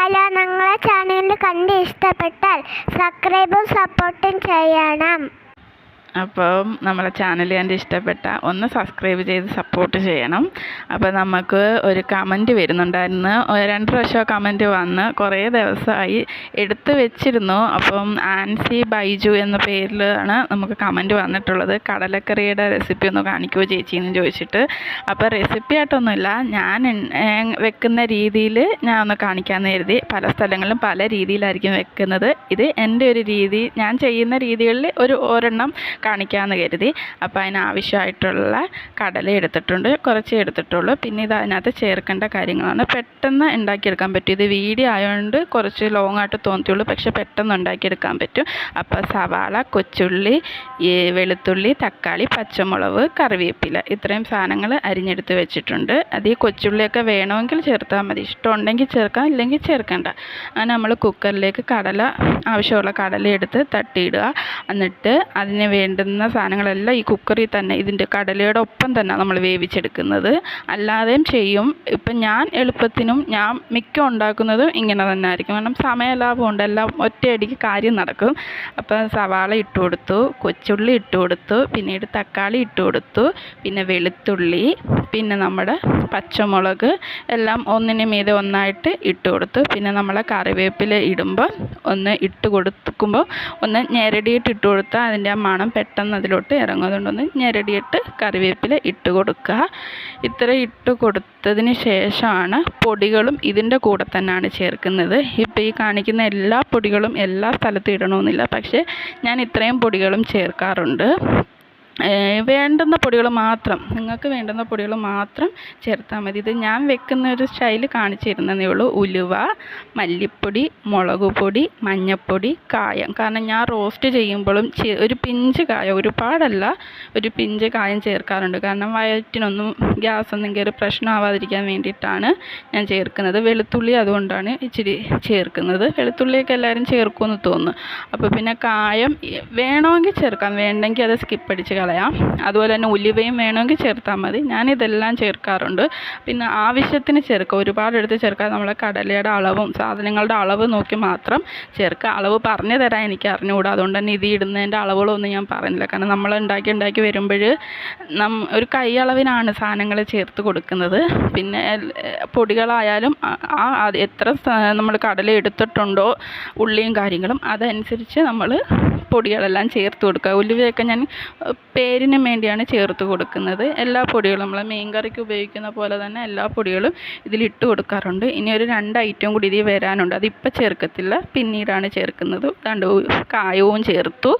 Hello, ഞങ്ങളെ channel കണ്ട് ഇഷ്ടപ്പെട്ടാൽ സബ്സ്ക്രൈബും സപ്പോർട്ടും ചെയ്യണം. അപ്പം നമ്മളെ ചാനൽ കണ്ട് ഇഷ്ടപ്പെട്ട ഒന്ന് സബ്സ്ക്രൈബ് ചെയ്ത് സപ്പോർട്ട് ചെയ്യണം. അപ്പോൾ നമുക്ക് ഒരു കമൻറ്റ് വരുന്നുണ്ടായിരുന്നു. 2 പ്രാവശ്യം കമൻറ്റ് വന്ന് കുറേ ദിവസമായി എടുത്തു വെച്ചിരുന്നു. അപ്പം ആൻസി ബൈജു എന്ന പേരിലാണ് നമുക്ക് കമൻറ്റ് വന്നിട്ടുള്ളത്. കടലക്കറിയുടെ റെസിപ്പി ഒന്ന് കാണിക്കുമോ ചേച്ചി എന്ന് ചോദിച്ചിട്ട്. അപ്പോൾ റെസിപ്പി ആയിട്ടൊന്നുമില്ല, ഞാൻ വെക്കുന്ന രീതിയിൽ ഞാൻ ഒന്ന് കാണിക്കാമെന്ന് കരുതി. പല സ്ഥലങ്ങളിലും പല രീതിയിലായിരിക്കും വെക്കുന്നത്. ഇത് എൻ്റെ ഒരു രീതി, ഞാൻ ചെയ്യുന്ന രീതികളിൽ ഒരെണ്ണം കാണിക്കാമെന്ന് കരുതി. അപ്പോൾ അതിനാവശ്യമായിട്ടുള്ള കടല എടുത്തിട്ടുണ്ട്, കുറച്ച് എടുത്തിട്ടുള്ളൂ. പിന്നെ ഇത് അതിനകത്ത് ചേർക്കേണ്ട കാര്യങ്ങളാണ്. പെട്ടെന്ന് ഉണ്ടാക്കിയെടുക്കാൻ പറ്റും. ഇത് വീഡിയോ ആയതുകൊണ്ട് കുറച്ച് ലോങ് ആയിട്ട് തോന്നിയുള്ളൂ, പക്ഷേ പെട്ടെന്ന് ഉണ്ടാക്കിയെടുക്കാൻ പറ്റും. അപ്പോൾ സവാള, കൊച്ചുള്ളി, വെളുത്തുള്ളി, തക്കാളി, പച്ചമുളക്, കറിവേപ്പില, ഇത്രയും സാധനങ്ങൾ അരിഞ്ഞെടുത്ത് വെച്ചിട്ടുണ്ട്. അത് ഈ കൊച്ചുള്ളിയൊക്കെ വേണമെങ്കിൽ ചേർത്താൽ മതി, ഇഷ്ടമുണ്ടെങ്കിൽ ചേർക്കാം, ഇല്ലെങ്കിൽ ചേർക്കണ്ട. അങ്ങനെ നമ്മൾ കുക്കറിലേക്ക് ആവശ്യമുള്ള കടല എടുത്ത് തട്ടിയിടുക. എന്നിട്ട് അതിന് വേണ്ടുന്ന സാധനങ്ങളെല്ലാം ഈ കുക്കറിൽ തന്നെ, ഇതിൻ്റെ കടലയുടെ ഒപ്പം തന്നെ നമ്മൾ വേവിച്ചെടുക്കുന്നത്. അല്ലാതെയും ചെയ്യും. ഇപ്പം ഞാൻ എളുപ്പത്തിനും ഞാൻ മിക്ക ഉണ്ടാക്കുന്നതും ഇങ്ങനെ തന്നെ ആയിരിക്കും. കാരണം സമയലാഭം ഉണ്ട്, എല്ലാം ഒറ്റയടിക്ക് കാര്യം നടക്കും. അപ്പോൾ സവാള ഇട്ട് കൊടുത്തു, കൊച്ചുള്ളി ഇട്ട് കൊടുത്തു, പിന്നീട് തക്കാളി ഇട്ട് കൊടുത്തു, പിന്നെ വെളുത്തുള്ളി, പിന്നെ നമ്മുടെ പച്ചമുളക് എല്ലാം ഒന്നിന് മീതെ ഒന്നായിട്ട് ഇട്ട് കൊടുത്തു. പിന്നെ നമ്മളെ കറിവേപ്പില ഇടുമ്പോൾ ഒന്ന് ഇട്ട് കൊടുക്കുമ്പോൾ ഒന്ന് ഞെരടിയിട്ട് ഇട്ട് കൊടുത്താൽ അതിൻ്റെ ആ മണം പെട്ടെന്ന് അതിലോട്ട് ഇറങ്ങും. അതുകൊണ്ടൊന്ന് ഞെരടിയിട്ട് കറിവേപ്പില ഇട്ട് കൊടുക്കുക. ഇത്ര ഇട്ട് കൊടുത്തതിന് ശേഷമാണ് പൊടികളും ഇതിൻ്റെ കൂടെ തന്നെയാണ് ചേർക്കുന്നത്. ഇപ്പോൾ ഈ കാണിക്കുന്ന എല്ലാ പൊടികളും എല്ലാ സ്ഥലത്തും ഇടണമെന്നില്ല, പക്ഷേ ഞാൻ ഇത്രയും പൊടികളും ചേർക്കാറുണ്ട്. വേണ്ടുന്ന പൊടികൾ മാത്രം, നിങ്ങൾക്ക് വേണ്ടുന്ന പൊടികൾ മാത്രം ചേർത്താൽ മതി. ഇത് ഞാൻ വെക്കുന്ന ഒരു സ്റ്റൈൽ കാണിച്ചു തരുന്നതേ ഉള്ളൂ. ഉലുവ, മല്ലിപ്പൊടി, മുളക് പൊടി, മഞ്ഞൾപ്പൊടി, കായം. കാരണം ഞാൻ റോസ്റ്റ് ചെയ്യുമ്പോഴും ഒരു പിഞ്ച് കായം, ഒരുപാടല്ല, ഒരു പിഞ്ച് കായം ചേർക്കാറുണ്ട്. കാരണം വയറ്റിനൊന്നും ഗ്യാസൊന്നും കയറി പ്രശ്നമാവാതിരിക്കാൻ വേണ്ടിയിട്ടാണ് ഞാൻ ചേർക്കുന്നത്. വെളുത്തുള്ളി അതുകൊണ്ടാണ് ഇച്ചിരി ചേർക്കുന്നത്. വെളുത്തുള്ളിയൊക്കെ എല്ലാവരും ചേർക്കുമെന്ന് തോന്നുന്നു. അപ്പോൾ പിന്നെ കായം വേണമെങ്കിൽ ചേർക്കാം, വേണ്ടെങ്കിൽ അത് സ്കിപ്പ് അടിച്ച് കളയാം. അതുപോലെ തന്നെ ഉലുവയും വേണമെങ്കിൽ ചേർത്താൽ മതി. ഞാനിതെല്ലാം ചേർക്കാറുണ്ട്. പിന്നെ ആവശ്യത്തിന് ചേർക്കുക, ഒരുപാട് എടുത്ത് ചേർക്കാതെ നമ്മളെ കടലയുടെ അളവും സാധനങ്ങളുടെ അളവ് നോക്കി മാത്രം ചേർക്കുക. അളവ് പറഞ്ഞു തരാൻ എനിക്ക് അറിഞ്ഞുകൂടാ, അതുകൊണ്ട് തന്നെ ഇത് ഇടുന്നതിൻ്റെ അളവുകളൊന്നും ഞാൻ പറയുന്നില്ല. കാരണം നമ്മൾ ഉണ്ടാക്കി വരുമ്പോൾ ഒരു കൈ അളവിനാണ് സാധനങ്ങൾ ചേർത്ത് കൊടുക്കുന്നത്. പിന്നെ പൊടികളായാലും എത്ര നമ്മൾ കടല എടുത്തിട്ടുണ്ടോ ഉള്ളിയും കാര്യങ്ങളും അതനുസരിച്ച് നമ്മൾ പൊടികളെല്ലാം ചേർത്ത് കൊടുക്കുക. ഉലുവയൊക്കെ ഞാൻ പേരിന് വേണ്ടിയാണ് ചേർത്ത് കൊടുക്കുന്നത്. എല്ലാ പൊടികളും നമ്മൾ മീൻ കറിക്ക് ഉപയോഗിക്കുന്ന പോലെ തന്നെ എല്ലാ പൊടികളും ഇതിലിട്ട് കൊടുക്കാറുണ്ട്. ഇനി ഒരു 2 ഐറ്റം കൂടി ഇതിൽ വരാനുണ്ട്, അതിപ്പോൾ ചേർക്കത്തില്ല, പിന്നീടാണ് ചേർക്കുന്നത്. കായവും ചേർത്തു.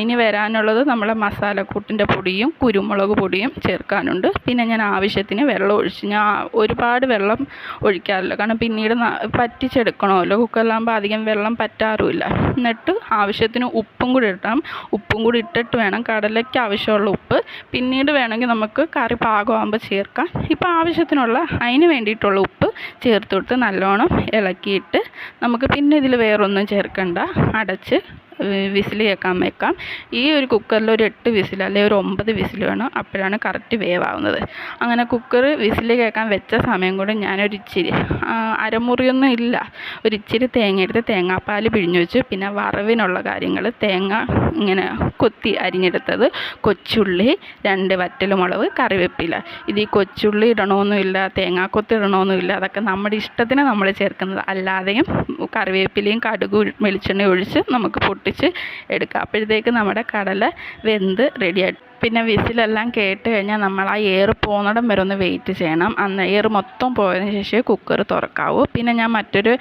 ഇനി വരാനുള്ളത് നമ്മളെ മസാലക്കൂട്ടിൻ്റെ പൊടിയും കുരുമുളക് പൊടിയും ചേർക്കാനുണ്ട്. പിന്നെ ഞാൻ ആവശ്യത്തിന് വെള്ളം ഒഴിച്ച്, ഞാൻ ഒരുപാട് വെള്ളം ഒഴിക്കാറില്ല, കാരണം പിന്നീട് പറ്റിച്ചെടുക്കണമല്ലോ. കുക്കറിലാകുമ്പോൾ അധികം വെള്ളം പറ്റാറുമില്ല. എന്നിട്ട് ആവശ്യത്തിന് ഉപ്പും കൂടി ഇടണം. ഉപ്പും കൂടി ഇട്ടിട്ട് വേണം, കടലയ്ക്ക് ആവശ്യമുള്ള ഉപ്പ് പിന്നീട് വേണമെങ്കിൽ നമുക്ക് കറി പാകമാകുമ്പോൾ ചേർക്കാം. ഇപ്പോൾ ആവശ്യത്തിനുള്ള അതിന് വേണ്ടിയിട്ടുള്ള ഉപ്പ് ചേർത്ത് കൊടുത്ത് നല്ലോണം ഇളക്കിയിട്ട് നമുക്ക് പിന്നെ ഇതിൽ വേറൊന്നും ചേർക്കണ്ട, അടച്ച് വിസിൽ കേൾക്കാൻ വെക്കാം. ഈ ഒരു കുക്കറിൽ ഒരു 8 വിസിൽ അല്ലെങ്കിൽ ഒരു 9 വിസിൽ വേണം, അപ്പോഴാണ് കറക്റ്റ് വേവാവുന്നത്. അങ്ങനെ കുക്കർ വിസിൽ കേൾക്കാൻ വെച്ച സമയം കൊണ്ട് ഞാനൊരു ഇച്ചിരി, അരമുറിയൊന്നും ഇല്ല, ഒരു ഇച്ചിരി തേങ്ങ എടുത്ത് തേങ്ങാപ്പാൽ പിഴിഞ്ഞു വെച്ചു. പിന്നെ വറവിനുള്ള കാര്യങ്ങൾ, തേങ്ങ ഇങ്ങനെ കൊത്തി അരിഞ്ഞെടുത്തത്, കൊച്ചുള്ളി, 2 വറ്റൽമുളക്, കറിവേപ്പില. ഇത് ഈ കൊച്ചുള്ളി ഇടണമെന്നുമില്ല, തേങ്ങാക്കൊത്ത് ഇടണമെന്നുമില്ല, അതൊക്കെ നമ്മുടെ ഇഷ്ടത്തിന് നമ്മൾ ചേർക്കുന്നത്. അല്ലാതെയും കറിവേപ്പിലയും കടുക് വെളിച്ചെണ്ണ ഒഴിച്ച് നമുക്ക് പൊട്ടിച്ച് എടുക്കുക. അപ്പോഴത്തേക്ക് നമ്മുടെ കടല വെന്ത് റെഡിയായിട്ട്. പിന്നെ വിസിലെല്ലാം കേട്ട് കഴിഞ്ഞാൽ നമ്മൾ ആ എയർ പോകുന്നിടം വരെ ഒന്ന് വെയിറ്റ് ചെയ്യണം. അന്ന് എയർ മൊത്തം പോയതിന് ശേഷമേ കുക്കർ തുറക്കാവൂ. പിന്നെ ഞാൻ മറ്റൊരു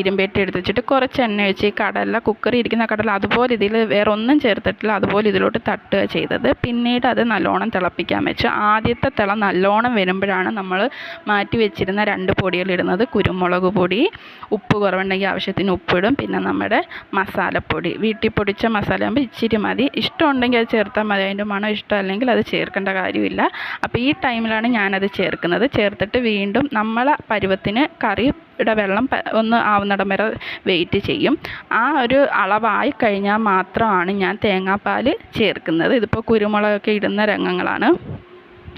ഇരുമ്പേട്ടി എടുത്ത് വെച്ചിട്ട് കുറച്ച് എണ്ണ ഒഴിച്ച് ഈ കടല, കുക്കറിൽ ഇരിക്കുന്ന കടല അതുപോലെ ഇതിൽ വേറെ ഒന്നും ചേർത്തിട്ടില്ല, അതുപോലെ ഇതിലോട്ട് തട്ടുക ചെയ്തത്. പിന്നീട് അത് നല്ലോണം തിളപ്പിക്കാൻ വെച്ചു. ആദ്യത്തെ തിള നല്ലോണം വരുമ്പോഴാണ് നമ്മൾ മാറ്റി വെച്ചിരുന്ന 2 പൊടികൾ ഇടുന്നത്. കുരുമുളക് പൊടി, ഉപ്പ് കുറവുണ്ടെങ്കിൽ ആവശ്യത്തിന് ഉപ്പിടും. പിന്നെ നമ്മുടെ മസാലപ്പൊടി, വീട്ടിൽ പൊടിച്ച മസാല ആകുമ്പോൾ ഇച്ചിരി മതി, ഇഷ്ടമുണ്ടെങ്കിൽ അത് ചേർത്താൽ മതി. അതിൻ്റെ മണം ഇഷ്ടമല്ലെങ്കിൽ അത് ചേർക്കേണ്ട കാര്യമില്ല. അപ്പോൾ ഈ ടൈമിലാണ് ഞാനത് ചേർക്കുന്നത്. ചേർത്തിട്ട് വീണ്ടും നമ്മളെ പരുവത്തിന് കറിയുടെ വെള്ളം ഒന്ന് ആവുന്നിടം വരെ വെയിറ്റ് ചെയ്യും. ആ ഒരു അളവായി കഴിഞ്ഞാൽ മാത്രമാണ് ഞാൻ തേങ്ങാപ്പാൽ ചേർക്കുന്നത്. ഇതിപ്പോൾ കുരുമുളകൊക്കെ ഇടുന്ന രംഗങ്ങളാണ്.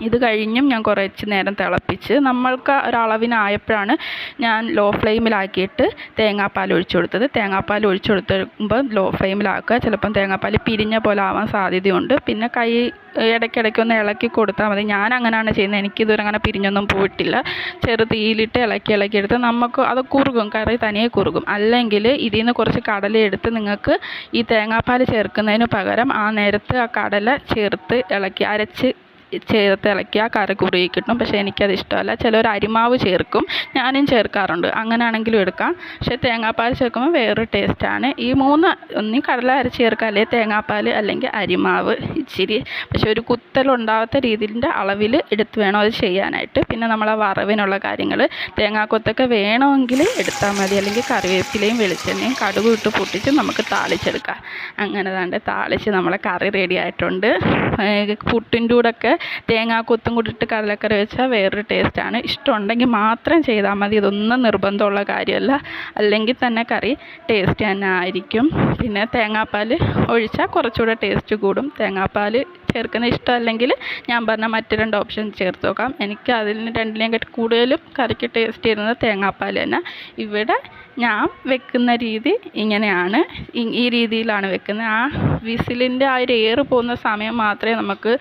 ഇത് കഴിഞ്ഞും ഞാൻ കുറച്ച് നേരം തിളപ്പിച്ച് നമ്മൾക്ക് ഒരളവിനായപ്പോഴാണ് ഞാൻ ലോ ഫ്ലെയിമിലാക്കിയിട്ട് തേങ്ങാപ്പാൽ ഒഴിച്ചു കൊടുത്തത്. തേങ്ങാപ്പാൽ ഒഴിച്ചു കൊടുക്കുമ്പോൾ ലോ ഫ്ലെയിമിലാക്കുക. ചിലപ്പം തേങ്ങാപ്പാൽ പിരിഞ്ഞ പോലെ ആവാൻ സാധ്യതയുണ്ട്. പിന്നെ കൈ ഇടയ്ക്കിടയ്ക്ക് ഒന്ന് ഇളക്കി കൊടുത്താൽ മതി. ഞാൻ അങ്ങനെയാണ് ചെയ്യുന്നത്. എനിക്കിതുവരെ അങ്ങനെ പിരിഞ്ഞൊന്നും പോയിട്ടില്ല. ചെറു തീയിലിട്ട് ഇളക്കിയെടുത്ത് നമുക്ക് അത് കുറുകും, കറി തനിയെ കുറുകും. അല്ലെങ്കിൽ ഇതിൽ നിന്ന് കുറച്ച് കടല എടുത്ത് നിങ്ങൾക്ക് ഈ തേങ്ങാപ്പാൽ ചേർക്കുന്നതിന് പകരം ആ നേരത്ത് ആ കടല ചേർത്ത് ഇളക്കി അരച്ച് ചേർത്ത് ഇളക്കി ആ കറി കുറുകി കിട്ടും. പക്ഷേ എനിക്കത് ഇഷ്ടമല്ല. ചിലർ അരിമാവ് ചേർക്കും, ഞാനും ചേർക്കാറുണ്ട്. അങ്ങനെയാണെങ്കിലും എടുക്കാം. പക്ഷേ തേങ്ങാപ്പാൽ ചേർക്കുമ്പോൾ വേറൊരു ടേസ്റ്റാണ്. ഈ ഒന്നീ കടല അരച്ച് ചേർക്കുക, അല്ലെങ്കിൽ തേങ്ങാപ്പാൽ, അല്ലെങ്കിൽ അരിമാവ് ഇച്ചിരി. പക്ഷേ ഒരു കുത്തലുണ്ടാവാത്ത രീതിയിൻ്റെ അളവിൽ എടുത്ത് വേണം അത് ചെയ്യാനായിട്ട്. പിന്നെ നമ്മളെ വറവിനുള്ള കാര്യങ്ങൾ തേങ്ങാക്കൊത്തൊക്കെ വേണമെങ്കിൽ എടുത്താൽ മതി. അല്ലെങ്കിൽ കറിവേപ്പിലയും വെളിച്ചെണ്ണയും കടുകും ഇട്ട് പൊട്ടിച്ച് നമുക്ക് താളിച്ചെടുക്കാം. അങ്ങനെ തന്നെ താളിച്ച് നമ്മളെ കറി റെഡി ആയിട്ടുണ്ട്. പുട്ടിൻ്റെ കൂടെയൊക്കെ തേങ്ങാക്കൊത്തും കൂടി ഇട്ട് കടലക്കറി വെച്ചാൽ വേറൊരു ടേസ്റ്റാണ്. ഇഷ്ടമുണ്ടെങ്കിൽ മാത്രം ചെയ്താൽ മതി. ഇതൊന്നും നിർബന്ധമുള്ള കാര്യമല്ല. അല്ലെങ്കിൽ തന്നെ കറി ടേസ്റ്റ് തന്നെ ആയിരിക്കും. പിന്നെ തേങ്ങാപ്പാൽ ഒഴിച്ചാൽ കുറച്ചുകൂടെ ടേസ്റ്റ് കൂടും. തേങ്ങാപ്പാൽ ചേർക്കുന്ന ഇഷ്ടമല്ലെങ്കിൽ ഞാൻ പറഞ്ഞ മറ്റ് 2 ഓപ്ഷൻ ചേർത്ത് നോക്കാം. എനിക്ക് അതിന് രണ്ടിനെയും കൂടുതലും കറിക്ക് ടേസ്റ്റ് ചെയ്യുന്നത് തേങ്ങാപ്പാൽ തന്നെ. ഇവിടെ ഞാൻ വെക്കുന്ന രീതി ഇങ്ങനെയാണ്. ഈ രീതിയിലാണ് വെക്കുന്നത്. ആ വിസിലിൻ്റെ ആ ഒരു എയർ പോകുന്ന സമയം മാത്രമേ നമുക്ക്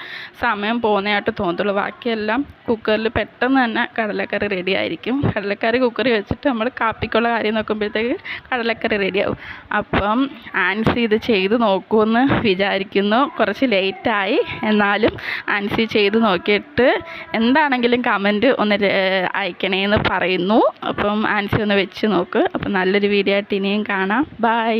സമയം പോകുന്നതായിട്ട് തോന്നത്തുള്ളൂ. ബാക്കിയെല്ലാം കുക്കറിൽ പെട്ടെന്ന് തന്നെ കടലക്കറി റെഡി ആയിരിക്കും. കടലക്കറി കുക്കറിൽ വെച്ചിട്ട് നമ്മൾ കാപ്പിക്കുള്ള കാര്യം നോക്കുമ്പോഴത്തേക്ക് കടലക്കറി റെഡിയാവും. അപ്പം ആൻസി ഇത് ചെയ്ത് നോക്കുമെന്ന് വിചാരിക്കുന്നു. കുറച്ച് ലേറ്റായി, എന്നാലും ആൻസി ചെയ്ത് നോക്കിയിട്ട് എന്താണെങ്കിലും കമൻറ്റ് ഒന്ന് അയക്കണേന്ന് പറയുന്നു. അപ്പം ആൻസി ഒന്ന് വെച്ച് നോക്ക്. അപ്പം നല്ലൊരു വീഡിയോ ആയിട്ട് ഇനിയും കാണാം. ബൈ.